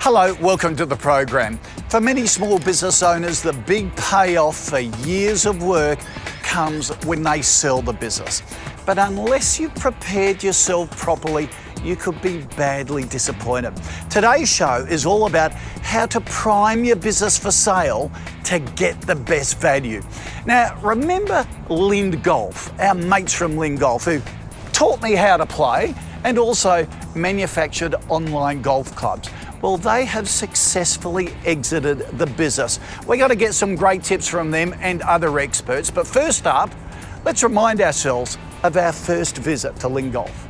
Hello, welcome to the program. For many small business owners, the big payoff for years of work comes when they sell the business. But unless you've prepared yourself properly, you could be badly disappointed. Today's show is all about how to prime your business for sale to get the best value. Now, remember Lind Golf, our mates from Lind Golf, who taught me how to play and also manufactured online golf clubs. Well, they have successfully exited the business. We're going to get some great tips from them and other experts. But first up, let's remind ourselves of our first visit to Lind Golf.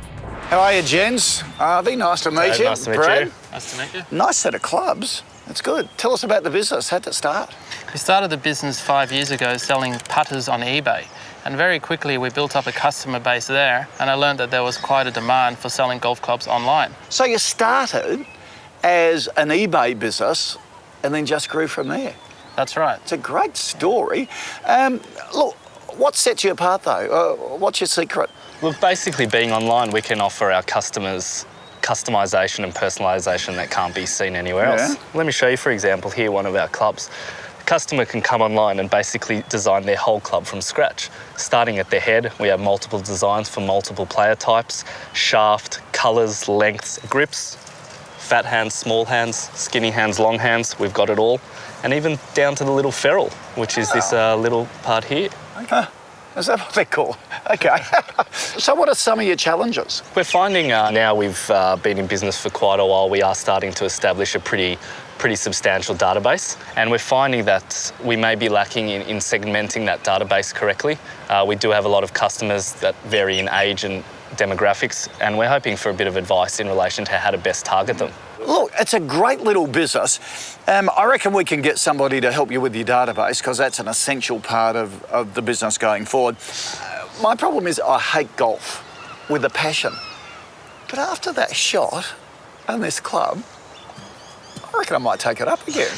How are you, gents? Harvey, nice to meet you. Nice to meet Brad. you. Nice to meet you. Nice set of clubs. That's good. Tell us about the business. How'd it start? We started the business 5 years ago selling putters on eBay. And very quickly we built up a customer base there, and I learned that there was quite a demand for selling golf clubs online. So you started as an eBay business and then just grew from there. That's right. It's a great story. Look, what sets you apart though? What's your secret? Look, basically being online, we can offer our customers customisation and personalisation that can't be seen anywhere else. Let me show you, for example, here one of our clubs. The customer can come online and basically design their whole club from scratch. Starting at the head, we have multiple designs for multiple player types, shaft, colours, lengths, grips, fat hands, small hands, skinny hands, long hands, we've got it all. And even down to the little ferrule, which is this little part here. Okay. Is that what they're called? Okay. So what are some of your challenges? We're finding now we've been in business for quite a while, we are starting to establish a pretty substantial database, and we're finding that we may be lacking in segmenting that database correctly. We do have a lot of customers that vary in age and demographics, and we're hoping for a bit of advice in relation to how to best target them. Look, it's a great little business. I reckon we can get somebody to help you with your database because that's an essential part of the business going forward. My problem is I hate golf with a passion. But after that shot and this club, I reckon I might take it up again.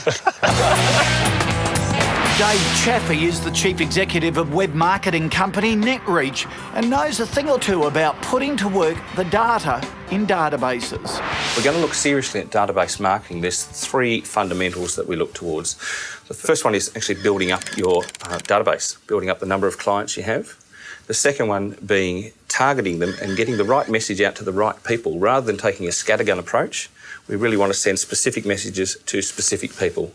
Dave Chaffee is the Chief Executive of web marketing company NetReach and knows a thing or two about putting to work the data in databases. We're going to look seriously at database marketing. There's three fundamentals that we look towards. The first one is actually building up your database, building up the number of clients you have. The second one being targeting them and getting the right message out to the right people. Rather than taking a scattergun approach, we really want to send specific messages to specific people.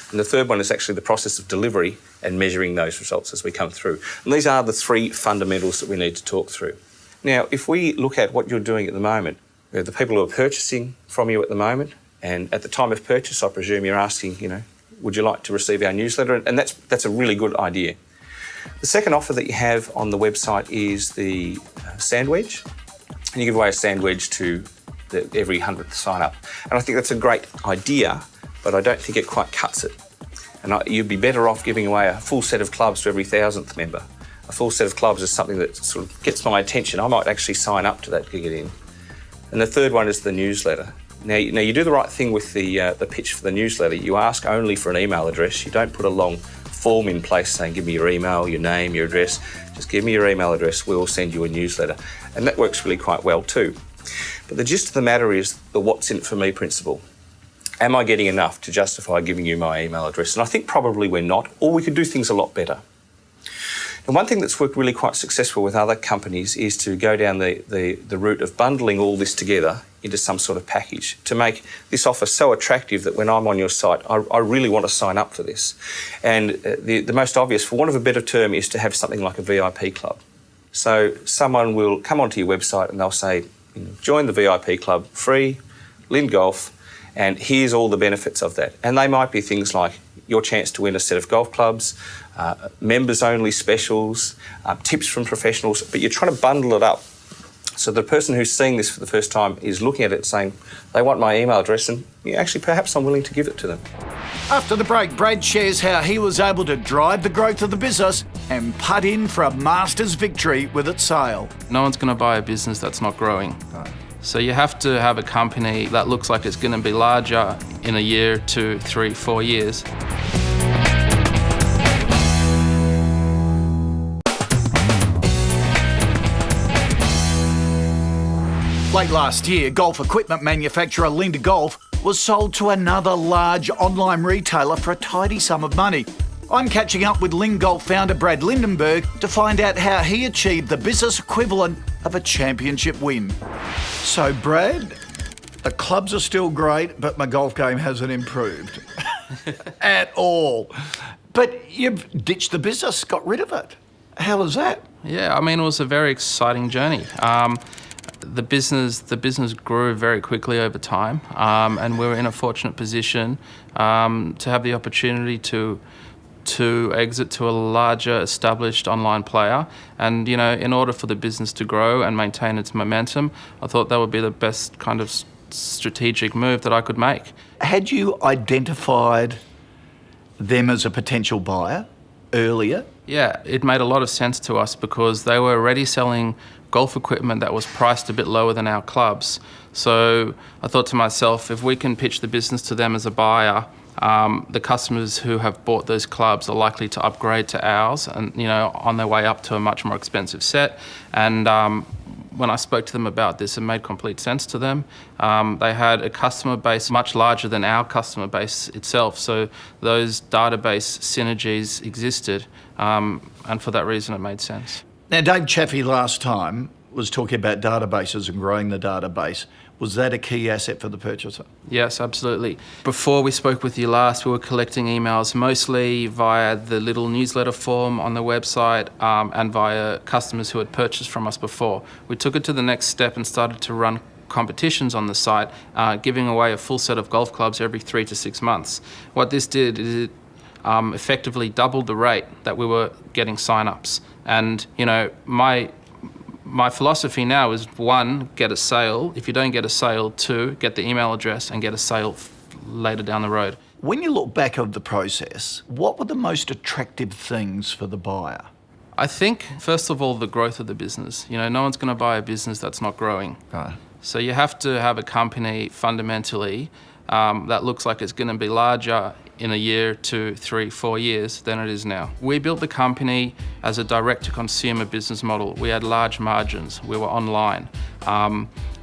And the third one is actually the process of delivery and measuring those results as we come through. And these are the three fundamentals that we need to talk through. Now, if we look at what you're doing at the moment, we have the people who are purchasing from you at the moment, and at the time of purchase, I presume you're asking, would you like to receive our newsletter? And that's a really good idea. The second offer that you have on the website is the sandwich. And you give away a sandwich to every 100th sign up. And I think that's a great idea, but I don't think it quite cuts it. And you'd be better off giving away a full set of clubs to every 1,000th member. A full set of clubs is something that sort of gets my attention. I might actually sign up to that to get in. And the third one is the newsletter. Now you do the right thing with the pitch for the newsletter. You ask only for an email address. You don't put a long form in place saying, give me your email, your name, your address. Just give me your email address, we'll send you a newsletter. And that works really quite well too. But the gist of the matter is the what's in it for me principle. Am I getting enough to justify giving you my email address? And I think probably we're not, or we could do things a lot better. And one thing that's worked really quite successful with other companies is to go down the route of bundling all this together into some sort of package to make this offer so attractive that when I'm on your site, I really want to sign up for this. And the most obvious, for want of a better term, is to have something like a VIP club. So someone will come onto your website and they'll say, join the VIP club, free, Lind Golf, and here's all the benefits of that. And they might be things like your chance to win a set of golf clubs, members-only specials, tips from professionals, but you're trying to bundle it up. So the person who's seeing this for the first time is looking at it saying, they want my email address, and actually perhaps I'm willing to give it to them. After the break, Brad shares how he was able to drive the growth of the business and putt in for a master's victory with its sale. No one's going to buy a business that's not growing. So you have to have a company that looks like it's going to be larger in a year, 2, 3, 4 years. Late last year, golf equipment manufacturer Lind Golf was sold to another large online retailer for a tidy sum of money. I'm catching up with Ling Golf founder Brad Lindenberg to find out how he achieved the business equivalent of a championship win. So Brad, the clubs are still great, but my golf game hasn't improved at all. But you've ditched the business, got rid of it. How was that? Yeah, I mean, it was a very exciting journey. The business grew very quickly over time, and we were in a fortunate position to have the opportunity to exit to a larger established online player. And, you know, in order for the business to grow and maintain its momentum, I thought that would be the best kind of strategic move that I could make. Had you identified them as a potential buyer earlier? Yeah, it made a lot of sense to us because they were already selling golf equipment that was priced a bit lower than our clubs. So I thought to myself, if we can pitch the business to them as a buyer, the customers who have bought those clubs are likely to upgrade to ours and, you know, on their way up to a much more expensive set. And when I spoke to them about this, it made complete sense to them. They had a customer base much larger than our customer base itself, so those database synergies existed, and for that reason it made sense. Now, Dave Chaffee last time was talking about databases and growing the database. Was that a key asset for the purchaser? Yes, absolutely. Before we spoke with you last, we were collecting emails mostly via the little newsletter form on the website and via customers who had purchased from us before. We took it to the next step and started to run competitions on the site, giving away a full set of golf clubs every 3 to 6 months. What this did is it effectively doubled the rate that we were getting sign-ups. And, you know, my philosophy now is 1, get a sale. If you don't get a sale, 2, get the email address and get a sale later down the road. When you look back over the process, what were the most attractive things for the buyer? I think, first of all, the growth of the business. You know, no one's going to buy a business that's not growing. Right. So you have to have a company fundamentally that looks like it's going to be larger in a year, 2, 3, 4 years than it is now. We built the company as a direct-to-consumer business model. We had large margins. We were online.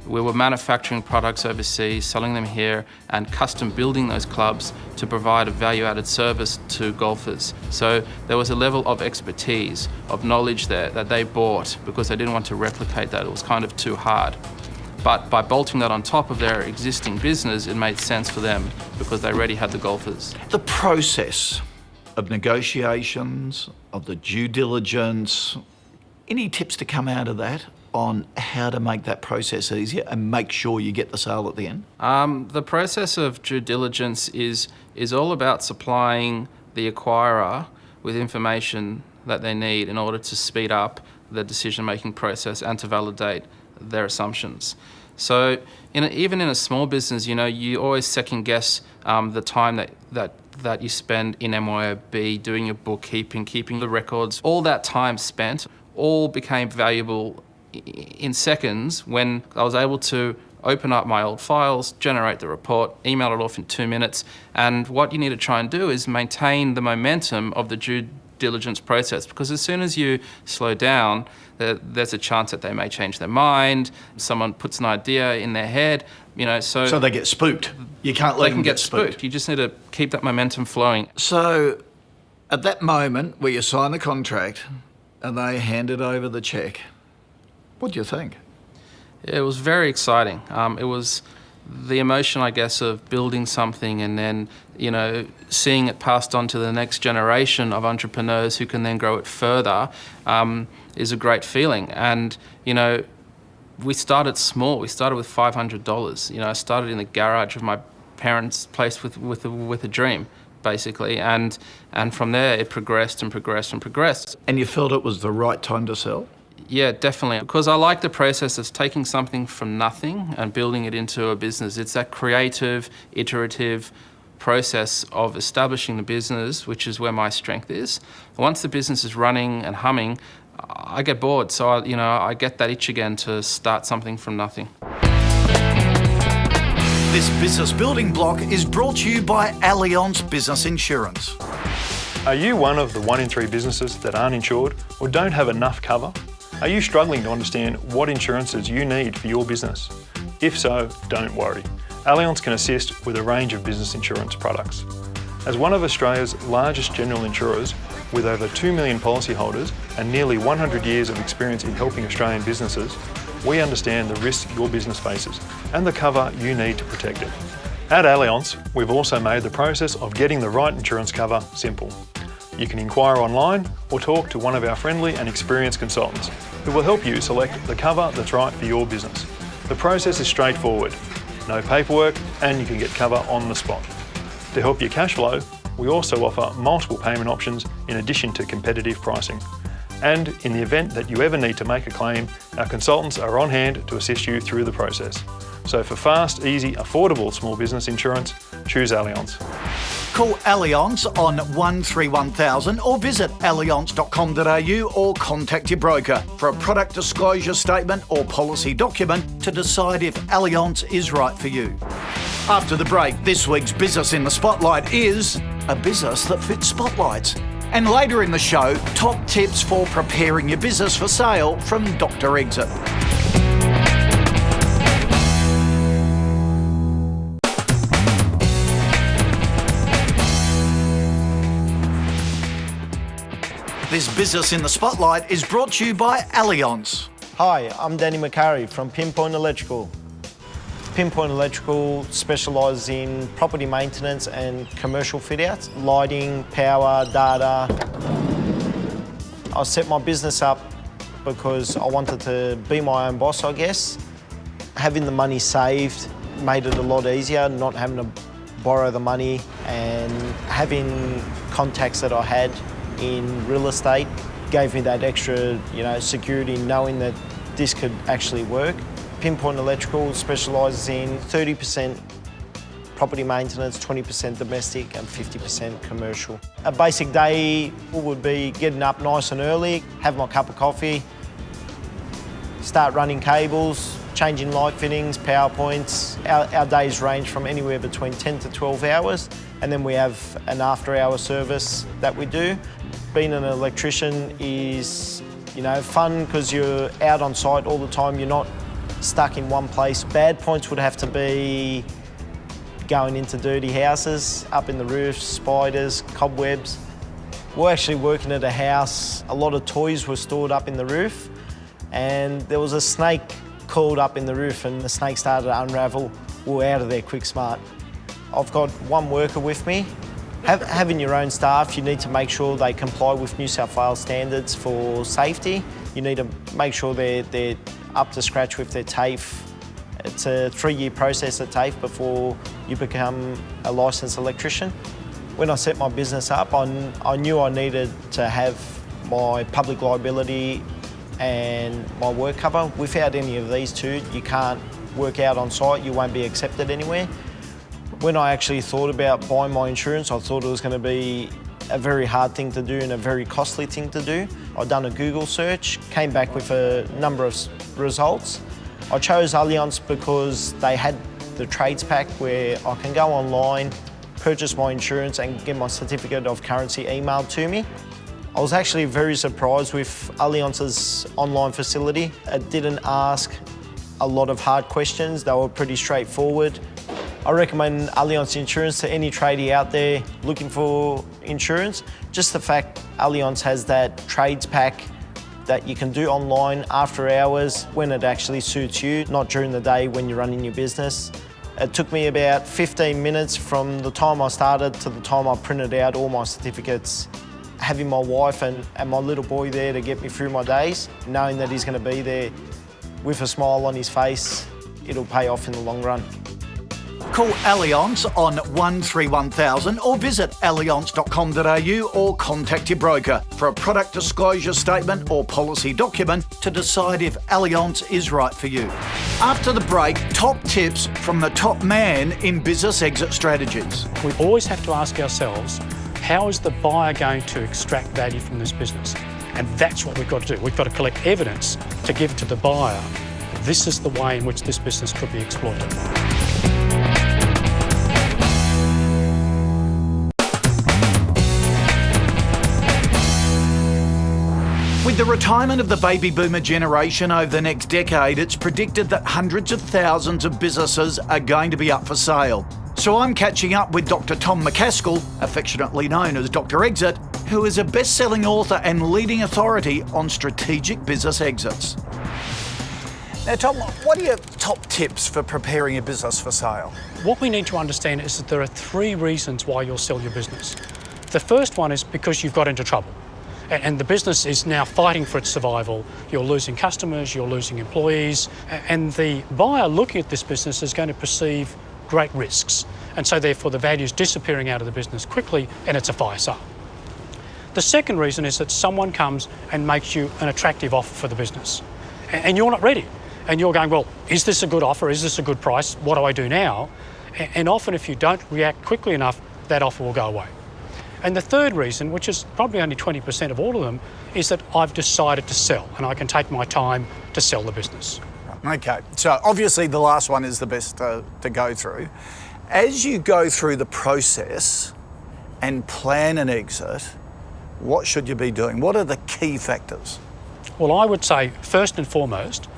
We were manufacturing products overseas, selling them here, and custom building those clubs to provide a value-added service to golfers. So there was a level of expertise, of knowledge there that they bought because they didn't want to replicate that. It was kind of too hard. But by bolting that on top of their existing business, it made sense for them because they already had the golfers. The process of negotiations, of the due diligence, any tips to come out of that on how to make that process easier and make sure you get the sale at the end? The process of due diligence is all about supplying the acquirer with information that they need in order to speed up the decision-making process and to validate their assumptions. So even in a small business, you know, you always second guess the time that you spend in MYOB, doing your bookkeeping, keeping the records. All that time spent all became valuable in seconds when I was able to open up my old files, generate the report, email it off in 2 minutes. And what you need to try and do is maintain the momentum of the due diligence process, because as soon as you slow down, there's a chance that they may change their mind. Someone puts an idea in their head, you know, so they get spooked. You can't let them get spooked. You just need to keep that momentum flowing. So at that moment where you sign the contract and they handed over the cheque, what do you think? It was very exciting. It was the emotion, I guess, of building something and then, you know, seeing it passed on to the next generation of entrepreneurs who can then grow it further is a great feeling. And, you know, we started small. We started with $500. You know, I started in the garage of my parents' place with a dream, basically. And from there, it progressed and progressed and progressed. And you felt it was the right time to sell? Yeah, definitely. Because I like the process of taking something from nothing and building it into a business. It's that creative, iterative process of establishing the business, which is where my strength is. Once the business is running and humming, I get bored. So, I get that itch again to start something from nothing. This business building block is brought to you by Allianz Business Insurance. Are you one of the 1 in 3 businesses that aren't insured or don't have enough cover? Are you struggling to understand what insurances you need for your business? If so, don't worry. Allianz can assist with a range of business insurance products. As one of Australia's largest general insurers, with over 2 million policyholders and nearly 100 years of experience in helping Australian businesses, we understand the risks your business faces and the cover you need to protect it. At Allianz, we've also made the process of getting the right insurance cover simple. You can inquire online or talk to one of our friendly and experienced consultants who will help you select the cover that's right for your business. The process is straightforward, no paperwork, and you can get cover on the spot. To help your cash flow, we also offer multiple payment options in addition to competitive pricing. And in the event that you ever need to make a claim, our consultants are on hand to assist you through the process. So for fast, easy, affordable small business insurance, choose Allianz. Call Allianz on 131000 or visit allianz.com.au or contact your broker for a product disclosure statement or policy document to decide if Allianz is right for you. After the break, this week's Business in the Spotlight is a business that fits spotlights. And later in the show, top tips for preparing your business for sale from Dr. Exit. This Business in the Spotlight is brought to you by Allianz. Hi, I'm Danny McCurry from Pinpoint Electrical. Pinpoint Electrical specialises in property maintenance and commercial fit-outs, lighting, power, data. I set my business up because I wanted to be my own boss, I guess. Having the money saved made it a lot easier, not having to borrow the money, and having contacts that I had in real estate gave me that extra, security, knowing that this could actually work. Pinpoint Electrical specialises in 30% property maintenance, 20% domestic and 50% commercial. A basic day would be getting up nice and early, have my cup of coffee, start running cables, changing light fittings, power points. Our days range from anywhere between 10 to 12 hours, and then we have an after-hour service that we do. Being an electrician is, fun because you're out on site all the time. You're not stuck in one place. Bad points would have to be going into dirty houses, up in the roofs, spiders, cobwebs. We're actually working at a house. A lot of toys were stored up in the roof, and there was a snake coiled up in the roof, and the snake started to unravel. We were out of there quick smart. I've got one worker with me. Having your own staff, you need to make sure they comply with New South Wales standards for safety. You need to make sure they're up to scratch with their TAFE. It's a 3-year process at TAFE before you become a licensed electrician. When I set my business up, I knew I needed to have my public liability and my work cover. Without any of these two, you can't work out on site, you won't be accepted anywhere. When I actually thought about buying my insurance, I thought it was going to be a very hard thing to do and a very costly thing to do. I'd done a Google search, came back with a number of results. I chose Allianz because they had the trades pack where I can go online, purchase my insurance and get my certificate of currency emailed to me. I was actually very surprised with Allianz's online facility. It didn't ask a lot of hard questions, they were pretty straightforward. I recommend Allianz Insurance to any tradie out there looking for insurance. Just the fact Allianz has that trades pack that you can do online after hours when it actually suits you, not during the day when you're running your business. It took me about 15 minutes from the time I started to the time I printed out all my certificates. Having my wife and my little boy there to get me through my days, knowing that he's going to be there with a smile on his face, it'll pay off in the long run. Call Allianz on 131000 or visit allianz.com.au or contact your broker for a product disclosure statement or policy document to decide if Allianz is right for you. After the break, top tips from the top man in business exit strategies. We always have to ask ourselves, how is the buyer going to extract value from this business? And that's what we've got to do. We've got to collect evidence to give to the buyer. This is the way in which this business could be exploited. With the retirement of the baby boomer generation over the next decade, it's predicted that hundreds of thousands of businesses are going to be up for sale. So I'm catching up with Dr. Tom McCaskill, affectionately known as Dr. Exit, who is a best-selling author and leading authority on strategic business exits. Now, Tom, what are your top tips for preparing a business for sale? What we need to understand is that there are 3 reasons why you'll sell your business. The first one is because you've got into trouble and the business is now fighting for its survival. You're losing customers, you're losing employees, and the buyer looking at this business is going to perceive great risks. And so therefore the value is disappearing out of the business quickly and it's a fire sale. The second reason is that someone comes and makes you an attractive offer for the business and you're not ready. And you're going, well, is this a good offer? Is this a good price? What do I do now? And often if you don't react quickly enough, that offer will go away. And the third reason, which is probably only 20% of all of them, is that I've decided to sell and I can take my time to sell the business. Okay, so obviously the last one is the best to go through. As you go through the process and plan an exit, what should you be doing? What are the key factors? Well, I would say first and foremost,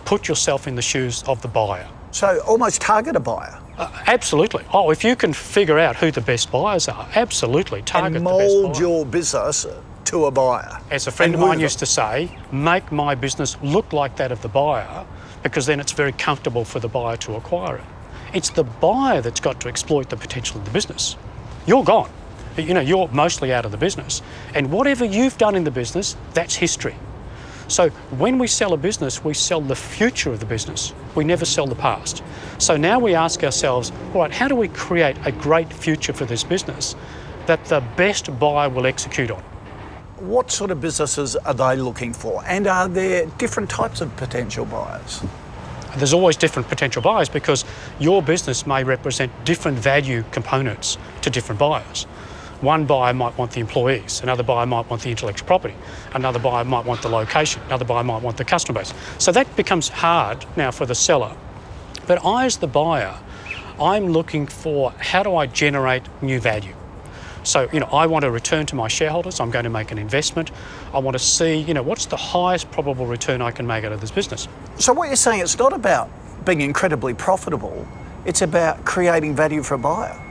put yourself in the shoes of the buyer. So almost target a buyer. Absolutely. Oh, if you can figure out who the best buyers are, absolutely target and the best buyer. mould your business to a buyer. As a friend of mine used to say, make my business look like that of the buyer, because then it's very comfortable for the buyer to acquire it. It's the buyer that's got to exploit the potential of the business. You're gone. You know, you're mostly out of the business. And whatever you've done in the business, that's history. So when we sell a business, we sell the future of the business. We never sell the past. So now we ask ourselves, all right, how do we create a great future for this business that the best buyer will execute on? What sort of businesses are they looking for? And are there different types of potential buyers? There's always different potential buyers because your business may represent different value components to different buyers. One buyer might want the employees, another buyer might want the intellectual property, another buyer might want the location, another buyer might want the customer base. So that becomes hard now for the seller. But I, as the buyer, I'm looking for how do I generate new value? So, I want to return to my shareholders, I'm going to make an investment, I want to see, what's the highest probable return I can make out of this business. So what you're saying, it's not about being incredibly profitable, it's about creating value for a buyer.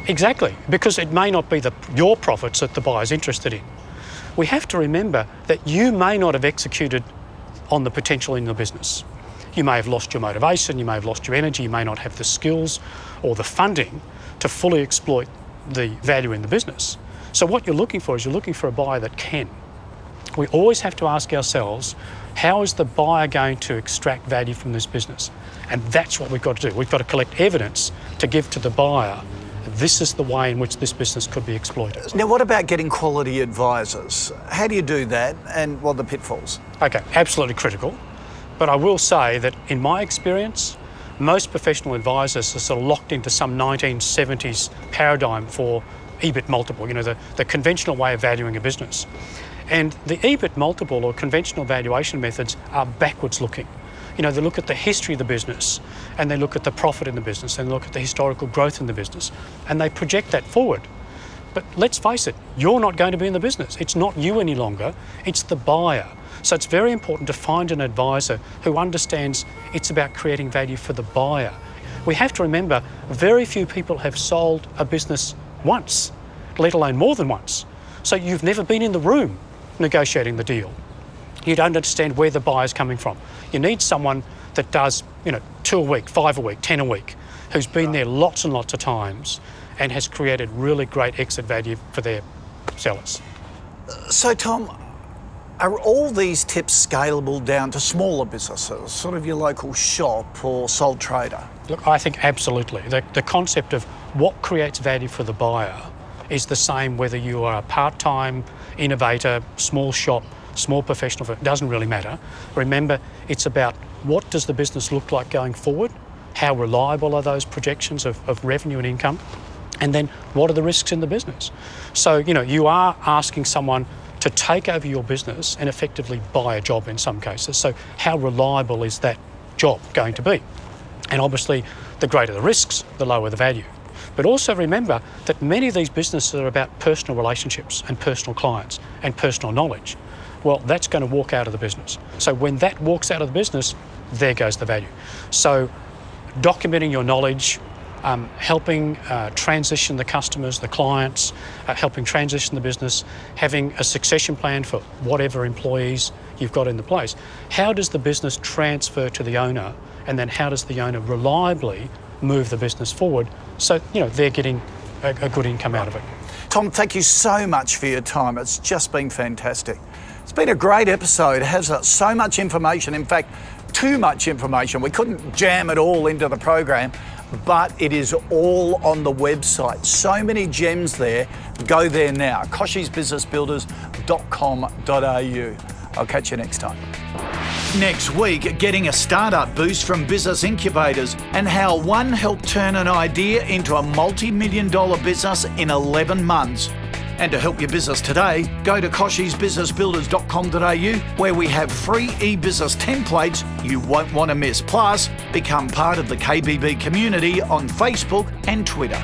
Exactly, because it may not be your profits that the buyer's interested in. We have to remember that you may not have executed on the potential in the business. You may have lost your motivation, you may have lost your energy, you may not have the skills or the funding to fully exploit the value in the business. So what you're looking for is you're looking for a buyer that can. We always have to ask ourselves, how is the buyer going to extract value from this business? And that's what we've got to do. We've got to collect evidence to give to the buyer. This is the way in which this business could be exploited. Now, what about getting quality advisors? How do you do that, and what are the pitfalls? Okay, absolutely critical. But I will say that in my experience, most professional advisors are sort of locked into some 1970s paradigm for EBIT multiple, the conventional way of valuing a business. And the EBIT multiple or conventional valuation methods are backwards looking. They look at the history of the business and they look at the profit in the business and look at the historical growth in the business and they project that forward. But let's face it, you're not going to be in the business. It's not you any longer, it's the buyer. So it's very important to find an advisor who understands it's about creating value for the buyer. We have to remember, very few people have sold a business once, let alone more than once. So you've never been in the room negotiating the deal. You don't understand where the buyer's coming from. You need someone that does, 2 a week, 5 a week, 10 a week, who's been there lots and lots of times and has created really great exit value for their sellers. So, Tom, are all these tips scalable down to smaller businesses, sort of your local shop or sole trader? Look, I think absolutely. The concept of what creates value for the buyer is the same whether you are a part-time innovator, small shop, small professional firm, it doesn't really matter. Remember, it's about what does the business look like going forward, how reliable are those projections of revenue and income, and then what are the risks in the business. So, you are asking someone to take over your business and effectively buy a job in some cases. So how reliable is that job going to be? And obviously, the greater the risks, the lower the value. But also remember that many of these businesses are about personal relationships and personal clients and personal knowledge. well, that's going to walk out of the business. So when that walks out of the business, there goes the value. So documenting your knowledge, helping transition the customers, the clients, helping transition the business, having a succession plan for whatever employees you've got in the place. How does the business transfer to the owner, and then how does the owner reliably move the business forward so they're getting a good income out of it? Tom, thank you so much for your time. It's just been fantastic. It's been a great episode. It has so much information. In fact, too much information. We couldn't jam it all into the program, but it is all on the website. So many gems there. Go there now, kochiesbusinessbuilders.com.au. I'll catch you next time. Next week, getting a startup boost from business incubators and how one helped turn an idea into a multi-million-dollar business in 11 months. And to help your business today, go to kochiesbusinessbuilders.com.au where we have free e-business templates you won't want to miss. Plus, become part of the KBB community on Facebook and Twitter.